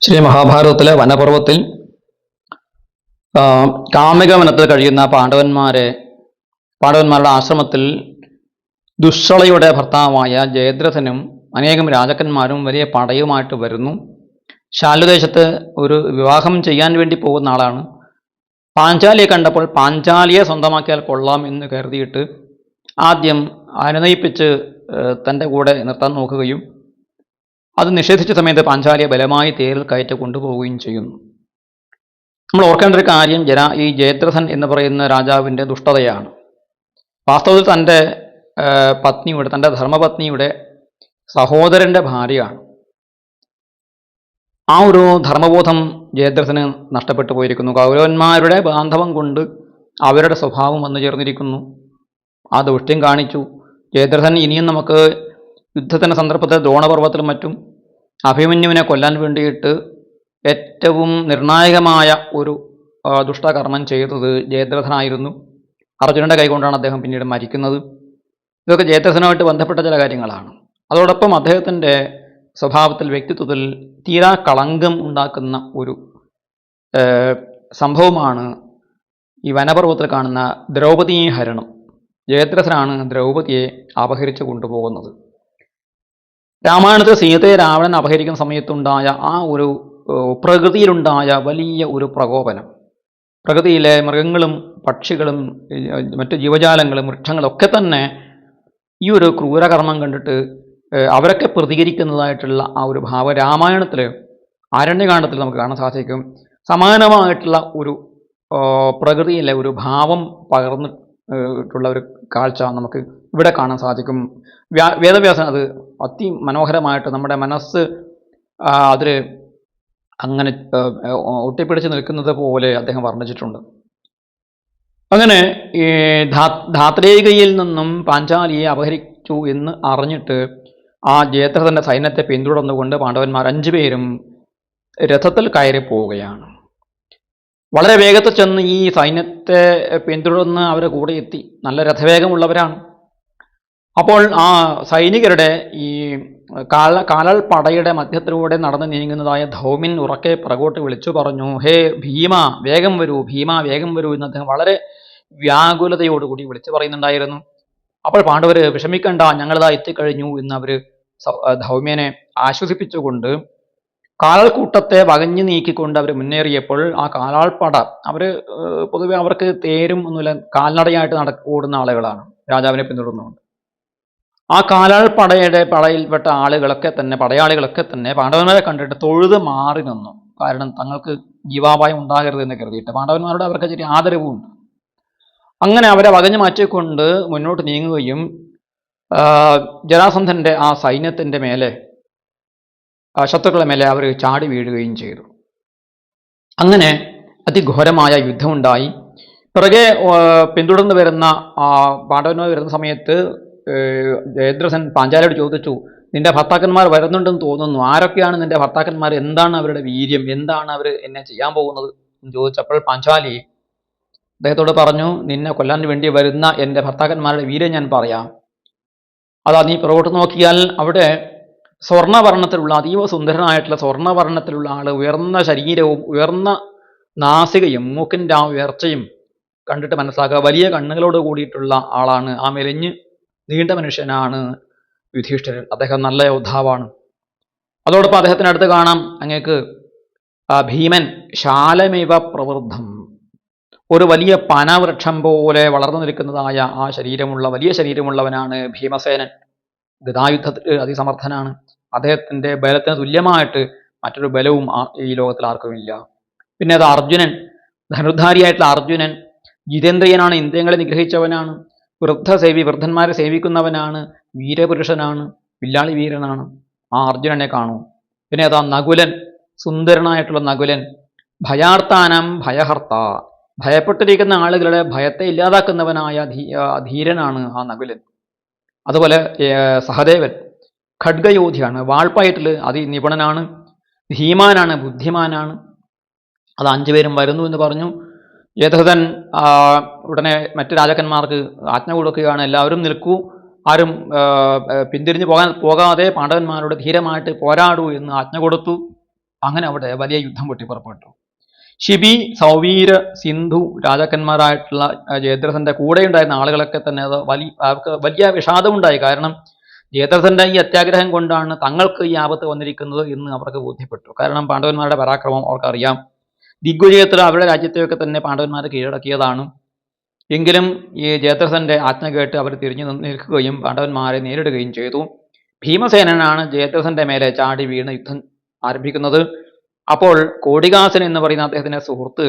ശ്രീ മഹാഭാരതത്തിലെ വനപർവത്തിൽ കാമിക വനത്തിൽ കഴിയുന്ന പാണ്ഡവന്മാരുടെ ആശ്രമത്തിൽ ദുശ്ശളയുടെ ഭർത്താവായ ജയദ്രഥനും അനേകം രാജാക്കന്മാരും വലിയ പടയുമായിട്ട് വരുന്നു. ശാല്വദേശത്ത് ഒരു വിവാഹം ചെയ്യാൻ വേണ്ടി പോകുന്ന ആളാണ്. പാഞ്ചാലിയെ കണ്ടപ്പോൾ പാഞ്ചാലിയെ സ്വന്തമാക്കിയാൽ കൊള്ളാം എന്ന് കരുതിയിട്ട് ആദ്യം അനുനയിപ്പിച്ച് തൻ്റെ കൂടെ നിർത്താൻ നോക്കുകയും അത് നിഷേധിച്ച സമയത്ത് പാഞ്ചാലിയെ ബലമായി തേരിൽ കയറ്റി കൊണ്ടുപോവുകയും ചെയ്യുന്നു. നമ്മൾ ഓർക്കേണ്ട ഒരു കാര്യം ഈ ജയദ്രഥൻ എന്ന് പറയുന്ന രാജാവിൻ്റെ ദുഷ്ടതയാണ്. വാസ്തവത്തിൽ തൻ്റെ തൻ്റെ ധർമ്മപത്നിയുടെ സഹോദരൻ്റെ ഭാര്യയാണ്. ആ ഒരു ധർമ്മബോധം ജയദ്രഥന് നഷ്ടപ്പെട്ടു പോയിരിക്കുന്നു. കൗരവന്മാരുടെ ബാന്ധവം കൊണ്ട് അവരുടെ സ്വഭാവം വന്നു ചേർന്നിരിക്കുന്നു. ആ ദൗഷ്ട്യം കാണിച്ചു. ജയദ്രഥൻ ഇനിയും നമുക്ക് യുദ്ധത്തിൻ്റെ സന്ദർഭത്തിൽ ദ്രോണപർവ്വത്തിലും മറ്റും അഭിമന്യുവിനെ കൊല്ലാൻ വേണ്ടിയിട്ട് ഏറ്റവും നിർണായകമായ ഒരു ദുഷ്ടകർമ്മം ചെയ്തത് ജയദ്രഥനായിരുന്നു. അർജുനൻ്റെ കൈകൊണ്ടാണ് അദ്ദേഹം പിന്നീട് മരിക്കുന്നത്. ഇതൊക്കെ ജയദ്രഥനുമായിട്ട് ബന്ധപ്പെട്ട ചില കാര്യങ്ങളാണ്. അതോടൊപ്പം അദ്ദേഹത്തിൻ്റെ സ്വഭാവത്തിൽ, വ്യക്തിത്വത്തിൽ തീരാ കളങ്കം ഉണ്ടാക്കുന്ന ഒരു സംഭവമാണ് ഈ വനപർവ്വത്തിൽ കാണുന്ന ദ്രൗപദീ ഹരണം. ജയദ്രഥനാണ് ദ്രൗപദിയെ അപഹരിച്ചു കൊണ്ടുപോകുന്നത്. രാമായണത്തിൽ സീതയെ രാവണൻ അപഹരിക്കുന്ന സമയത്തുണ്ടായ ആ ഒരു പ്രകൃതിയിലുണ്ടായ വലിയ ഒരു പ്രകോപനം, പ്രകൃതിയിലെ മൃഗങ്ങളും പക്ഷികളും മറ്റു ജീവജാലങ്ങളും വൃക്ഷങ്ങളൊക്കെ തന്നെ ഈ ഒരു ക്രൂരകർമ്മം കണ്ടിട്ട് അവരൊക്കെ പ്രതികരിക്കുന്നതായിട്ടുള്ള ആ ഒരു ഭാവം രാമായണത്തിൽ, ആരണ്യകാണ്ഡത്തിൽ നമുക്ക് കാണാൻ സാധിക്കും. സമാനമായിട്ടുള്ള ഒരു പ്രകൃതിയിലെ ഒരു ഭാവം പകർന്നിട്ടുള്ള ഒരു കാഴ്ച നമുക്ക് ഇവിടെ കാണാൻ സാധിക്കും. വേദവ്യാസൻ അത് അതിമനോഹരമായിട്ട് നമ്മുടെ മനസ്സ് അതിൽ അങ്ങനെ ഒട്ടിപ്പിടിച്ച് നിൽക്കുന്നത് പോലെ അദ്ദേഹം വർണ്ണിച്ചിട്ടുണ്ട്. അങ്ങനെ ഈ ധാത്രേയയിൽ നിന്നും പാഞ്ചാലിയെ അപഹരിച്ചു എന്ന് അറിഞ്ഞിട്ട് ആ ജയദ്രഥൻ്റെ സൈന്യത്തെ പിന്തുടർന്നുകൊണ്ട് പാണ്ഡവന്മാർ 5 പേരും രഥത്തിൽ കയറി പോവുകയാണ്. വളരെ വേഗത്തിൽ ചെന്ന് ഈ സൈന്യത്തെ പിന്തുടർന്ന് അവരെ കൂടെ എത്തി. നല്ല രഥവേഗമുള്ളവരാണ്. അപ്പോൾ ആ സൈനികരുടെ ഈ കാലാൾ പടയുടെ മധ്യത്തിലൂടെ നടന്നു നീങ്ങുന്നതായ ധൗമ്യൻ ഉറക്കെ പുറകോട്ട് വിളിച്ചു പറഞ്ഞു, ഹേ ഭീമ വേഗം വരൂ, ഭീമ വേഗം വരൂ എന്ന് അദ്ദേഹം വളരെ വ്യാകുലതയോടുകൂടി വിളിച്ചു പറയുന്നുണ്ടായിരുന്നു. അപ്പോൾ പാണ്ഡവർ വിഷമിക്കണ്ട, ഞങ്ങളിതാ എത്തിക്കഴിഞ്ഞു എന്ന് അവർ ധൗമ്യനെ ആശ്വസിപ്പിച്ചുകൊണ്ട് കാലാൾക്കൂട്ടത്തെ വകഞ്ഞു നീക്കിക്കൊണ്ട് അവർ മുന്നേറിയപ്പോൾ ആ കാലാൾപ്പട, അവർ പൊതുവെ അവർക്ക് തേരും ഒന്നുമില്ല, കാൽനടയായിട്ട് ഓടുന്ന ആളുകളാണ് രാജാവിനെ പിന്തുടർന്നുകൊണ്ട്. ആ പടയിൽപ്പെട്ട പടയാളികളൊക്കെ തന്നെ പാണ്ഡവന്മാരെ കണ്ടിട്ട് തൊഴുത് മാറി നിന്നു. കാരണം തങ്ങൾക്ക് ജീവാപായം ഉണ്ടാകരുത് എന്ന് കരുതിയിട്ട് പാണ്ഡവന്മാരോട് അവർക്ക് ചെറിയ ആദരവുമുണ്ട്. അങ്ങനെ അവരെ വകഞ്ഞു മാറ്റിക്കൊണ്ട് മുന്നോട്ട് നീങ്ങുകയും ജരാസന്ധൻ്റെ ആ സൈന്യത്തിൻ്റെ മേലെ, ശത്രുക്കളുടെ മേലെ അവർ ചാടി വീഴുകയും ചെയ്തു. അങ്ങനെ അതിഘോരമായ യുദ്ധമുണ്ടായി. പിറകെ പിന്തുടർന്ന് വരുന്ന പാണ്ഡവന്മാർ വരുന്ന സമയത്ത് ജയദ്രഥൻ പാഞ്ചാലിയോട് ചോദിച്ചു, നിന്റെ ഭർത്താക്കന്മാർ വരുന്നുണ്ടെന്ന് തോന്നുന്നു, ആരൊക്കെയാണ് നിന്റെ ഭർത്താക്കന്മാർ, എന്താണ് അവരുടെ വീര്യം, എന്താണ് അവർ എന്നെ ചെയ്യാൻ പോകുന്നത് എന്ന് ചോദിച്ചപ്പോൾ പാഞ്ചാലി അദ്ദേഹത്തോട് പറഞ്ഞു, നിന്നെ കൊല്ലാൻ വേണ്ടി വരുന്ന എൻ്റെ ഭർത്താക്കന്മാരുടെ വീര്യം ഞാൻ പറയാം. അതാ നീ പുറകോട്ട് നോക്കിയാൽ അവിടെ സ്വർണ്ണവർണ്ണത്തിലുള്ള, അതീവ സുന്ദരനായിട്ടുള്ള സ്വർണ്ണവർണ്ണത്തിലുള്ള ആൾ, ഉയർന്ന ശരീരവും ഉയർന്ന നാസികയും മൂക്കിൻ്റെ ആ ഉയർച്ചയും കണ്ടിട്ട് മനസ്സിലാക്കുക, വലിയ കണ്ണുകളോട് കൂടിയിട്ടുള്ള ആളാണ്. ആ മെലിഞ്ഞ് നീണ്ട മനുഷ്യനാണ് യുധിഷ്ഠിരൻ. അദ്ദേഹം നല്ല യോദ്ധാവാണ്. അതോടൊപ്പം അദ്ദേഹത്തിനടുത്ത് കാണാം അങ്ങേക്ക് ഭീമൻ ശാലമിവ പ്രവൃദ്ധം, ഒരു വലിയ പനവൃക്ഷം പോലെ വളർന്നു നിൽക്കുന്നതായ ആ വലിയ ശരീരമുള്ളവനാണ് ഭീമസേനൻ. ഗദായുദ്ധത്തിൽ അതിസമർത്ഥനാണ്. അദ്ദേഹത്തിൻ്റെ ബലത്തിന് തുല്യമായിട്ട് മറ്റൊരു ബലവും ഈ ലോകത്തിൽ ആർക്കുമില്ല. പിന്നെ അത് അർജുനൻ, ധനുർധാരിയായിട്ടുള്ള അർജുനൻ ജിതേന്ദ്രിയനാണ്, ഇന്ദ്രിയങ്ങളെ നിഗ്രഹിച്ചവനാണ്, വൃദ്ധന്മാരെ സേവിക്കുന്നവനാണ്, വീരപുരുഷനാണ്, വില്ലാളി വീരനാണ്. ആ അർജുനനെ കാണൂ. പിന്നെ അതാ നകുലൻ, സുന്ദരനായിട്ടുള്ള നകുലൻ, ഭയാർത്താനം ഭയഹർത്ത, ഭയപ്പെട്ടിരിക്കുന്ന ആളുകളുടെ ഭയത്തെ ഇല്ലാതാക്കുന്നവനായ ധീരനാണ് ആ നകുലൻ. അതുപോലെ സഹദേവൻ ഖഡ്ഗയോധിയാണ്, വാൾപ്പയറ്റിൽ അതിനിപുണനാണ്, ധീമാനാണ്, ബുദ്ധിമാനാണ്. അത് 5 പേരും വരുന്നു എന്ന് പറഞ്ഞു. ജയദ്രഥൻ ഉടനെ മറ്റു രാജാക്കന്മാർക്ക് ആജ്ഞ കൊടുക്കുകയാണ്, എല്ലാവരും നിൽക്കൂ, ആരും പിന്തിരിഞ്ഞു പോകാതെ പാണ്ഡവന്മാരോട് ധീരമായിട്ട് പോരാടൂ എന്ന് ആജ്ഞ കൊടുത്തു. അങ്ങനെ അവിടെ വലിയ യുദ്ധം പൊട്ടിപ്പുറപ്പെട്ടു. ശിബി, സൗവീര, സിന്ധു രാജാക്കന്മാരായിട്ടുള്ള ജയദ്രഥന്റെ കൂടെ ഉണ്ടായിരുന്ന ആളുകളൊക്കെ തന്നെ അവർക്ക് വലിയ വിഷാദമുണ്ടായി. കാരണം ജയദ്രഥന്റെ ഈ അത്യാഗ്രഹം കൊണ്ടാണ് തങ്ങൾക്ക് ഈ ആപത്ത് വന്നിരിക്കുന്നത് എന്ന് അവർക്ക് ബോധ്യപ്പെട്ടു. കാരണം പാണ്ഡവന്മാരുടെ പരാക്രമം അവർക്കറിയാം. ദിഗ്വിജയത്തിൽ അവരുടെ രാജ്യത്തെയൊക്കെ തന്നെ പാണ്ഡവന്മാർ കീഴടക്കിയതാണ്. എങ്കിലും ഈ ജയദ്രഥന്റെ ആജ്ഞ കേട്ട് അവർ തിരിഞ്ഞു നിൽക്കുകയും പാണ്ഡവന്മാരെ നേരിടുകയും ചെയ്തു. ഭീമസേനനാണ് ജയദ്രഥന്റെ മേലെ ചാടി വീണ് യുദ്ധം ആരംഭിക്കുന്നത്. അപ്പോൾ കോടികാസൻ എന്ന് പറയുന്ന അദ്ദേഹത്തിന്റെ സുഹൃത്ത്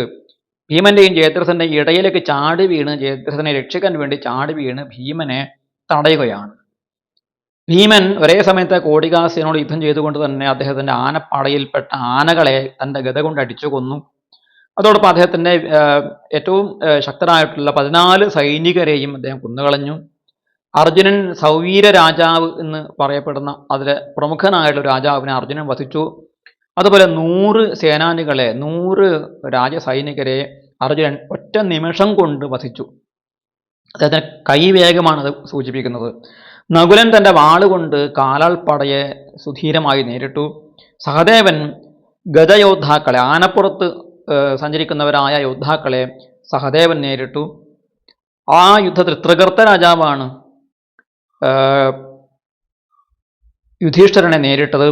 ഭീമന്റെയും ജയദ്രഥന്റെയും ഇടയിലേക്ക് ചാടി വീണ് ജയദ്രഥനെ രക്ഷിക്കാൻ വേണ്ടി ചാടി വീണ് ഭീമനെ തടയുകയാണ്. ഭീമൻ ഒരേ സമയത്ത് കോടികാസനോട് യുദ്ധം ചെയ്തുകൊണ്ട് തന്നെ അദ്ദേഹത്തിന്റെ ആനപ്പാടയിൽപ്പെട്ട ആനകളെ തന്റെ ഗദ കൊണ്ട് അടിച്ചു കൊന്നു. അതോടൊപ്പം അദ്ദേഹത്തിന്റെ ഏറ്റവും ശക്തരായിട്ടുള്ള 14 സൈനികരെയും അദ്ദേഹം കൊന്നുകളഞ്ഞു. അർജുനൻ സൗവീര രാജാവ് എന്ന് പറയപ്പെടുന്ന അതിലെ പ്രമുഖനായിട്ടുള്ള രാജാവിനെ അർജുനൻ വധിച്ചു. അതുപോലെ 100 സേനാനികളെ 100 രാജസൈനികരെ അർജുനൻ ഒറ്റ നിമിഷം കൊണ്ട് വധിച്ചു. അദ്ദേഹത്തിന് കൈവേഗമാണ് അത് സൂചിപ്പിക്കുന്നത്. നകുലൻ തന്റെ വാളുകൊണ്ട് കാലാൾപ്പടയെ സുധീരമായി നേരിട്ടു. സഹദേവൻ ഗജയോദ്ധാക്കളെ, ആനപ്പുറത്ത് സഞ്ചരിക്കുന്നവരായ യോദ്ധാക്കളെ സഹദേവൻ നേരിട്ടു. ആ യുദ്ധത്തിൽ തൃകർത്ത രാജാവാണ് യുധിഷ്ഠിരനെ നേരിട്ടത്.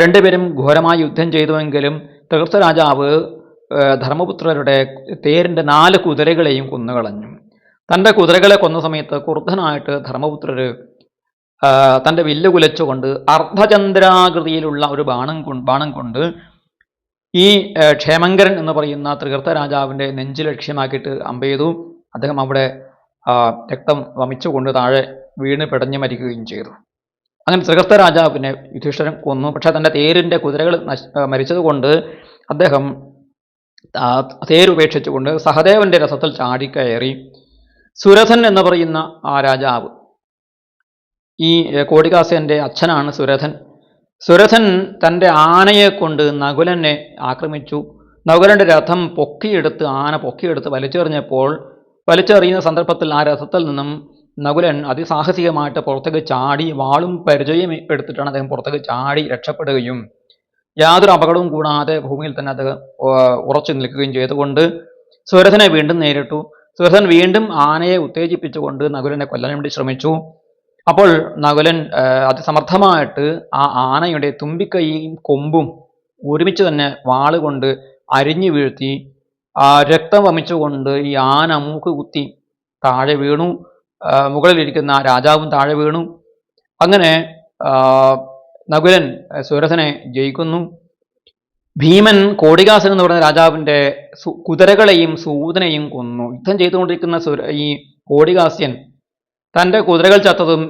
രണ്ടുപേരും ഘോരമായി യുദ്ധം ചെയ്തുവെങ്കിലും തൃകർത്ത രാജാവ് ധർമ്മപുത്രരുടെ തേരിന്റെ 4 കുതിരകളെയും കൊന്നുകളഞ്ഞു. തൻ്റെ കുതിരകളെ കൊന്ന സമയത്ത് ക്രുദ്ധനായിട്ട് ധർമ്മപുത്രര് തൻ്റെ വില്ല് കുലച്ചുകൊണ്ട് അർദ്ധചന്ദ്രാകൃതിയിലുള്ള ഒരു ബാണം കൊണ്ട് ഈ ക്ഷേമങ്കരൻ എന്ന് പറയുന്ന തൃകർത്ത രാജാവിൻ്റെ നെഞ്ച് ലക്ഷ്യമാക്കിയിട്ട് അമ്പെയ്തു. അദ്ദേഹം അവിടെ രക്തം വമിച്ചുകൊണ്ട് താഴെ വീണ് പിടഞ്ഞു മരിക്കുകയും ചെയ്തു. അങ്ങനെ തൃകർത്ത രാജാവിനെ യുധിഷ്ഠിരൻ കൊന്നു. പക്ഷെ തൻ്റെ തേരിൻ്റെ കുതിരകൾ മരിച്ചതുകൊണ്ട് അദ്ദേഹം തേരുപേക്ഷിച്ചുകൊണ്ട് സഹദേവന്റെ രഥത്തിൽ ചാടിക്കയറി. സുരഥൻ എന്ന് പറയുന്ന ആ രാജാവ്, ഈ കോടികാസന്റെ അച്ഛനാണ് സുരഥൻ. സുരഥൻ തൻ്റെ ആനയെ കൊണ്ട് നകുലനെ ആക്രമിച്ചു. നകുലന്റെ രഥം ആന പൊക്കിയെടുത്ത് വലിച്ചെറിയുന്ന സന്ദർഭത്തിൽ ആ രഥത്തിൽ നിന്നും നകുലൻ അതിസാഹസികമായിട്ട് പുറത്തേക്ക് ചാടി വാളും പരിചയം എടുത്തിട്ടാണ് അദ്ദേഹം പുറത്തേക്ക് ചാടി രക്ഷപ്പെടുകയും യാതൊരു അപകടവും കൂടാതെ ഭൂമിയിൽ തന്നെ അദ്ദേഹം ഉറച്ചു നിൽക്കുകയും ചെയ്തുകൊണ്ട് സുരഥനെ വീണ്ടും നേരിട്ടു. സുരഥൻ വീണ്ടും ആനയെ ഉത്തേജിപ്പിച്ചുകൊണ്ട് നകുലനെ കൊല്ലാൻ വേണ്ടി ശ്രമിച്ചു. അപ്പോൾ നകുലൻ അതിസമർത്ഥമായിട്ട് ആ ആനയുടെ തുമ്പിക്കൈയും കൊമ്പും ഒരുമിച്ച് തന്നെ വാളുകൊണ്ട് അരിഞ്ഞു വീഴ്ത്തി രക്തം വമിച്ചുകൊണ്ട് ഈ ആന മൂക്ക് കുത്തി താഴെ വീണു. മുകളിലിരിക്കുന്ന രാജാവും താഴെ വീണു. അങ്ങനെ നകുലൻ സുരഥനെ ജയിക്കുന്നു. ഭീമൻ കോടികാസൻ എന്ന് പറയുന്ന രാജാവിൻ്റെ കുതിരകളെയും സൂതനെയും കൊന്നു. യുദ്ധം ചെയ്തുകൊണ്ടിരിക്കുന്ന ഈ കോടികാസ്യൻ തൻ്റെ കുതിരകൾ ചത്തതും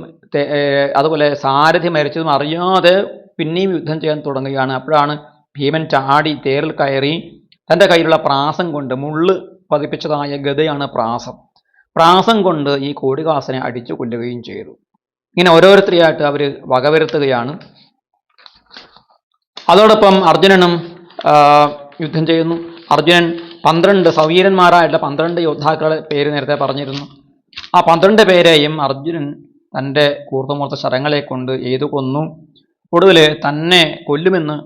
അതുപോലെ സാരഥി മരിച്ചതും അറിയാതെ പിന്നെയും യുദ്ധം ചെയ്യാൻ തുടങ്ങുകയാണ്. അപ്പോഴാണ് ഭീമൻ ചാടി തേരിൽ കയറി തൻ്റെ കയ്യിലുള്ള പ്രാസം കൊണ്ട്, മുള്ള് പതിപ്പിച്ചതായ ഗദയാണ് പ്രാസം കൊണ്ട് ഈ കോടികാസനെ അടിച്ചു കൊല്ലുകയും ചെയ്തു. ഇങ്ങനെ ഓരോരുത്തരെയായിട്ട് അവർ വകവരുത്തുകയാണ്. അതോടൊപ്പം അർജുനനും യുദ്ധം ചെയ്യുന്നു. അർജുനൻ 12 സവീരന്മാരായിട്ടുള്ള 12 യോദ്ധാക്കളുടെ പേര് നേരത്തെ പറഞ്ഞിരുന്നു. ആ 12 പേരെയും അർജുനൻ തൻ്റെ കൂർത്തമൂർത്ത ശരങ്ങളെ കൊണ്ട് ഏതു കൊന്നു. ഒടുവിൽ തന്നെ കൊല്ലുമെന്ന്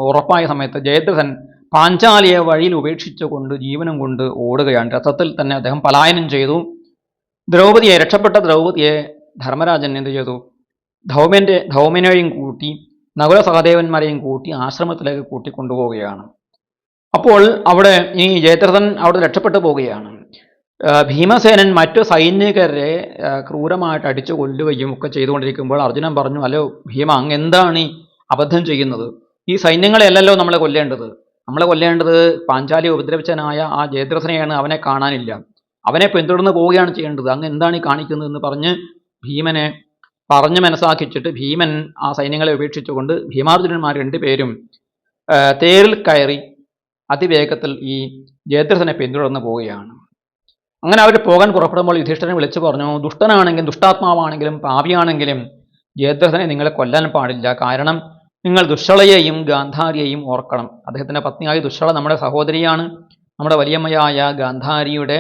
ഉറപ്പായ സമയത്ത് ജയദ്രഥൻ പാഞ്ചാലിയെ വഴിയിൽ ഉപേക്ഷിച്ചുകൊണ്ട് ജീവനും കൊണ്ട് ഓടുകയാണ്. രഥത്തിൽ തന്നെ അദ്ദേഹം പലായനം ചെയ്തു. രക്ഷപ്പെട്ട ദ്രൗപദിയെ ധർമ്മരാജൻ എന്ത് ചെയ്തു? ധൗമ്യനെയും കൂട്ടി നകുല സഹദേവന്മാരെയും കൂട്ടി ആശ്രമത്തിലേക്ക് കൂട്ടിക്കൊണ്ടുപോവുകയാണ്. അപ്പോൾ അവിടെ ഈ ജയദ്രഥൻ അവിടെ രക്ഷപ്പെട്ടു പോവുകയാണ്. ഭീമസേനൻ മറ്റു സൈനികരെ ക്രൂരമായിട്ട് അടിച്ചു കൊല്ലുകയും ഒക്കെ ചെയ്തുകൊണ്ടിരിക്കുമ്പോൾ അർജുനൻ പറഞ്ഞു, അല്ലോ ഭീമ, അങ്ങ് എന്താണ് ഈ അബദ്ധം ചെയ്യുന്നത്? ഈ സൈന്യങ്ങളെയല്ലല്ലോ നമ്മളെ കൊല്ലേണ്ടത് പാഞ്ചാലി ഉപദ്രവിച്ചനായ ആ ജയദ്രഥനെയാണ്. അവനെ കാണാനില്ല, അവനെ പിന്തുടർന്ന് പോവുകയാണ് ചെയ്യേണ്ടത്. അങ്ങ് എന്താണ് ഈ കാണിക്കുന്നതെന്ന് പറഞ്ഞ് ഭീമനെ പറഞ്ഞു മനസ്സാക്കിച്ചിട്ട് ഭീമൻ ആ സൈന്യങ്ങളെ ഉപേക്ഷിച്ചുകൊണ്ട് ഭീമാർജുനന്മാർ 2 പേരും തേരിൽ കയറി അതിവേഗത്തിൽ ഈ ജയദ്രഥനെ പിന്തുടർന്ന് പോവുകയാണ്. അങ്ങനെ അവർ പോകാൻ പുറപ്പെടുമ്പോൾ യുധിഷ്ഠിരൻ വിളിച്ചു പറഞ്ഞു, ദുഷ്ടനാണെങ്കിലും ദുഷ്ടാത്മാവാണെങ്കിലും പാപിയാണെങ്കിലും ജയദ്രഥനെ നിങ്ങളെ കൊല്ലാൻ പാടില്ല. കാരണം നിങ്ങൾ ദുശ്ശളയെയും ഗാന്ധാരിയെയും ഓർക്കണം. അദ്ദേഹത്തിൻ്റെ പത്നിയായ ദുശ്ശള നമ്മുടെ സഹോദരിയാണ്, നമ്മുടെ വലിയമ്മയായ ഗാന്ധാരിയുടെ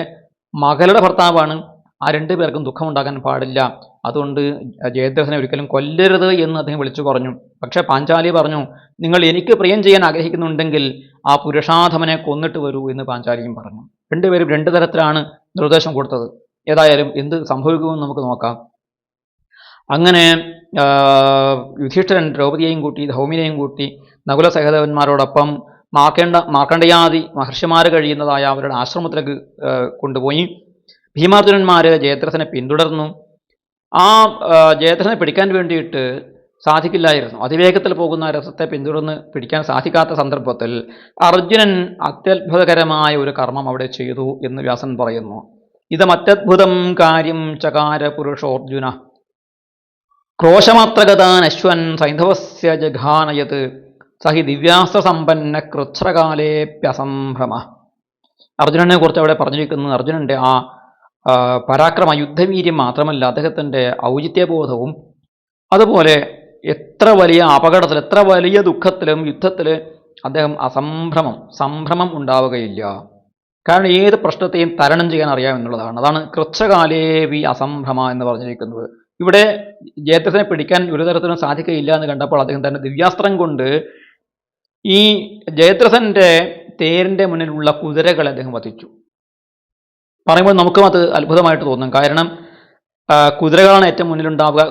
മകളുടെ ഭർത്താവാണ്. ആ രണ്ടുപേർക്കും ദുഃഖമുണ്ടാകാൻ പാടില്ല. അതുകൊണ്ട് ജയദ്രഥനെ ഒരിക്കലും കൊല്ലരുത് എന്ന് അദ്ദേഹം വിളിച്ചു പറഞ്ഞു. പക്ഷെ പാഞ്ചാലി പറഞ്ഞു, നിങ്ങൾ എനിക്ക് പ്രിയം ചെയ്യാൻ ആഗ്രഹിക്കുന്നുണ്ടെങ്കിൽ ആ പുരുഷാധമനെ കൊന്നിട്ട് വരൂ എന്ന് പാഞ്ചാലിയും പറഞ്ഞു. രണ്ടുപേരും രണ്ടു തരത്തിലാണ് നിർദ്ദേശം കൊടുത്തത്. ഏതായാലും എന്ത് സംഭവിക്കുമെന്ന് നമുക്ക് നോക്കാം. അങ്ങനെ യുധിഷ്ഠിരൻ ദ്രൗപദിയെയും കൂട്ടി ധൗമ്യനെയും കൂട്ടി നകുല സഹദേവന്മാരോടൊപ്പം മാർക്കണ്ഡയാദി മഹർഷിമാർ കഴിയുന്നതായ അവരുടെ ആശ്രമത്തിലേക്ക് കൊണ്ടുപോയി. ഭീമാർജുനന്മാർ ജയദ്രഥനെ പിന്തുടർന്നു. ആ ജയദ്രഥനെ പിടിക്കാൻ വേണ്ടിയിട്ട് സാധിക്കില്ലായിരുന്നു. അതിവേഗത്തിൽ പോകുന്ന രഥത്തെ പിന്തുടർന്ന് പിടിക്കാൻ സാധിക്കാത്ത സന്ദർഭത്തിൽ അർജുനൻ അത്യത്ഭുതകരമായ ഒരു കർമ്മം അവിടെ ചെയ്തു എന്ന് വ്യാസൻ പറയുന്നു. ഇതമത്യദ്ഭുതം കാര്യം ചകാര പുരുഷോർജുന ക്രോശമാത്രഗതാൻ അശ്വൻ സൈന്ധവസ്യ ജഘാനയത് സഹി ദിവ്യാസ്ത്രസമ്പന്ന കൃച്ഛ്രകാലേപ്യസംഭ്രമ. അർജുനനെ കുറിച്ച് അവിടെ പറഞ്ഞിരിക്കുന്നത് അർജുനന്റെ ആ പരാക്രമ യുദ്ധവീര്യം മാത്രമല്ല, അദ്ദേഹത്തിൻ്റെ ഔചിത്യബോധവും അതുപോലെ എത്ര വലിയ അപകടത്തിൽ എത്ര വലിയ ദുഃഖത്തിലും യുദ്ധത്തിൽ അദ്ദേഹം സംഭ്രമം ഉണ്ടാവുകയില്ല. കാരണം ഏത് പ്രശ്നത്തെയും തരണം ചെയ്യാൻ അറിയാമെന്നുള്ളതാണ്. അതാണ് കൃച്ഛകാലേവി അസംഭ്രമ എന്ന് പറഞ്ഞിരിക്കുന്നത്. ഇവിടെ ജയദ്രഥനെ പിടിക്കാൻ ഒരു തരത്തിലും സാധിക്കുകയില്ല എന്ന് കണ്ടപ്പോൾ അദ്ദേഹം തന്റെ ദിവ്യാസ്ത്രം കൊണ്ട് ഈ ജയദ്രഥന്റെ തേരിന്റെ മുന്നിലുള്ള കുതിരകളെ അദ്ദേഹം വധിച്ചു. പറയുമ്പോൾ നമുക്കും അത് അത്ഭുതമായിട്ട് തോന്നും. കാരണം കുതിരകളാണ് ഏറ്റവും മുന്നിലുണ്ടാവുക.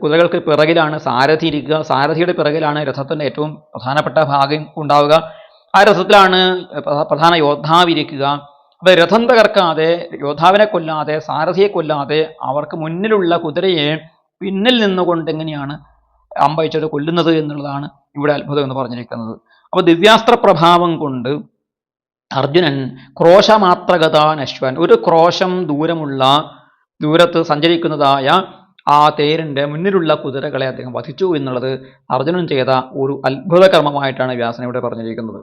കുതിരകൾക്ക് പിറകിലാണ് സാരഥി ഇരിക്കുക. സാരഥിയുടെ പിറകിലാണ് രഥത്തിന്റെ ഏറ്റവും പ്രധാനപ്പെട്ട ഭാഗം ഉണ്ടാവുക. ആ രഥത്തിലാണ് പ്രധാന യോദ്ധാവ് ഇരിക്കുക. അപ്പൊ രഥം തകർക്കാതെ, യോദ്ധാവിനെ കൊല്ലാതെ, സാരഥിയെ കൊല്ലാതെ അവർക്ക് മുന്നിലുള്ള കുതിരയെ പിന്നിൽ നിന്നുകൊണ്ട് എങ്ങനെയാണ് അമ്പയച്ചത് കൊല്ലുന്നത് എന്നുള്ളതാണ് ഇവിടെ അത്ഭുതം എന്ന് പറഞ്ഞിരിക്കുന്നത്. അപ്പോൾ ദിവ്യാസ്ത്ര പ്രഭാവം കൊണ്ട് അർജുനൻ ക്രോശമാത്രഗതാൻ അശ്വൻ, ഒരു ക്രോശം ദൂരത്ത് സഞ്ചരിക്കുന്നതായ ആ തേരിന്റെ മുന്നിലുള്ള കുതിരകളെ അദ്ദേഹം വധിച്ചു എന്നുള്ളത് അർജുനൻ ചെയ്ത ഒരു അത്ഭുത കർമ്മമായിട്ടാണ് വ്യാസൻ ഇവിടെ പറഞ്ഞിരിക്കുന്നത്.